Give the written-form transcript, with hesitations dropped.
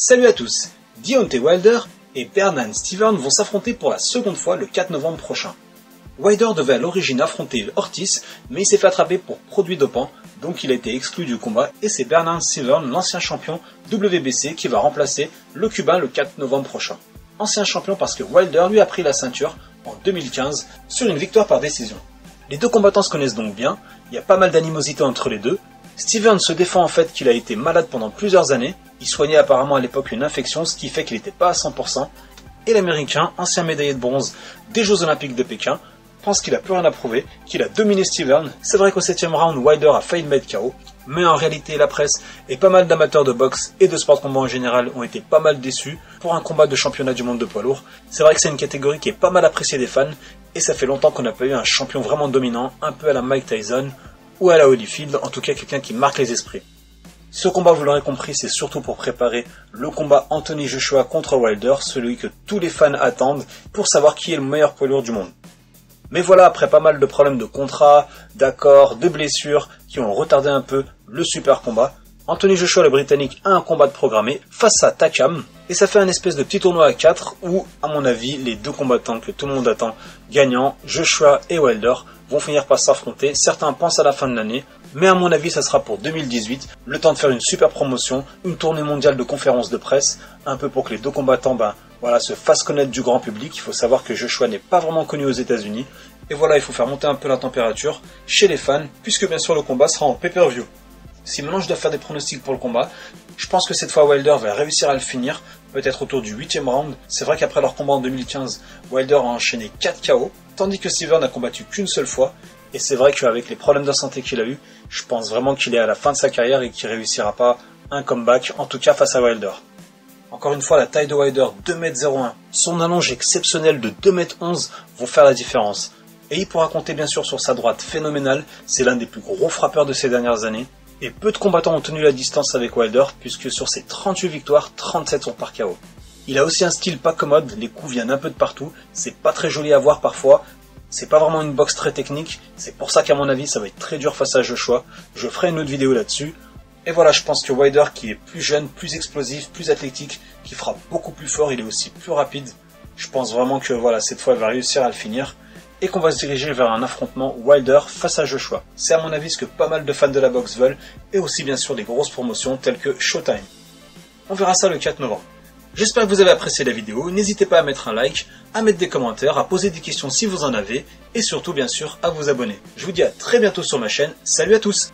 Salut à tous, Deontay Wilder et Bernard Stevens vont s'affronter pour la seconde fois le 4 novembre prochain. Wilder devait à l'origine affronter Ortiz, mais il s'est fait attraper pour produit dopant, donc il a été exclu du combat et c'est Bernard Stevens, l'ancien champion WBC, qui va remplacer le Cubain le 4 novembre prochain. Ancien champion parce que Wilder lui a pris la ceinture en 2015 sur une victoire par décision. Les deux combattants se connaissent donc bien, il y a pas mal d'animosité entre les deux. Stevens se défend en fait qu'il a été malade pendant plusieurs années, il soignait apparemment à l'époque une infection, ce qui fait qu'il n'était pas à 100%, et l'américain, ancien médaillé de bronze des Jeux Olympiques de Pékin, pense qu'il a plus rien à prouver, qu'il a dominé Stevens. C'est vrai qu'au 7ème round, Wilder a failli le mettre KO, mais en réalité la presse et pas mal d'amateurs de boxe et de sport de combat en général ont été pas mal déçus pour un combat de championnat du monde de poids lourd. C'est vrai que c'est une catégorie qui est pas mal appréciée des fans, et ça fait longtemps qu'on n'a pas eu un champion vraiment dominant, un peu à la Mike Tyson, ou à la Holyfield, en tout cas quelqu'un qui marque les esprits. Ce combat, vous l'aurez compris, c'est surtout pour préparer le combat Anthony Joshua contre Wilder, celui que tous les fans attendent pour savoir qui est le meilleur poids lourd du monde. Mais voilà, après pas mal de problèmes de contrat, d'accords, de blessures qui ont retardé un peu le super combat, Anthony Joshua, le Britannique, a un combat de programmé face à Takam, et ça fait un espèce de petit tournoi à 4 où, à mon avis, les deux combattants que tout le monde attend, gagnants, Joshua et Wilder, vont finir par s'affronter. Certains pensent à la fin de l'année, mais à mon avis ça sera pour 2018, le temps de faire une super promotion, une tournée mondiale de conférences de presse, un peu pour que les deux combattants se fassent connaître du grand public. Il faut savoir que Joshua n'est pas vraiment connu aux États-Unis, et voilà, il faut faire monter un peu la température chez les fans, puisque bien sûr le combat sera en pay-per-view. Si maintenant je dois faire des pronostics pour le combat, je pense que cette fois Wilder va réussir à le finir, peut-être autour du 8ème round. C'est vrai qu'après leur combat en 2015, Wilder a enchaîné 4 KO, tandis que Stevens n'a combattu qu'une seule fois, et c'est vrai qu'avec les problèmes de santé qu'il a eu, je pense vraiment qu'il est à la fin de sa carrière et qu'il ne réussira pas un comeback, en tout cas face à Wilder. Encore une fois, la taille de Wilder, 2m01, son allonge exceptionnelle de 2m11 vont faire la différence. Et il pourra compter bien sûr sur sa droite phénoménale, c'est l'un des plus gros frappeurs de ces dernières années. Et peu de combattants ont tenu la distance avec Wilder, puisque sur ses 38 victoires, 37 sont par KO. Il a aussi un style pas commode, les coups viennent un peu de partout, c'est pas très joli à voir parfois, c'est pas vraiment une boxe très technique, c'est pour ça qu'à mon avis ça va être très dur face à Joshua, je ferai une autre vidéo là-dessus. Et voilà, je pense que Wilder, qui est plus jeune, plus explosif, plus athlétique, qui frappe beaucoup plus fort, il est aussi plus rapide, je pense vraiment que voilà, cette fois il va réussir à le finir, et qu'on va se diriger vers un affrontement Wilder face à Joshua. C'est à mon avis ce que pas mal de fans de la boxe veulent, et aussi bien sûr des grosses promotions telles que Showtime. On verra ça le 4 novembre. J'espère que vous avez apprécié la vidéo, n'hésitez pas à mettre un like, à mettre des commentaires, à poser des questions si vous en avez, et surtout bien sûr à vous abonner. Je vous dis à très bientôt sur ma chaîne, salut à tous!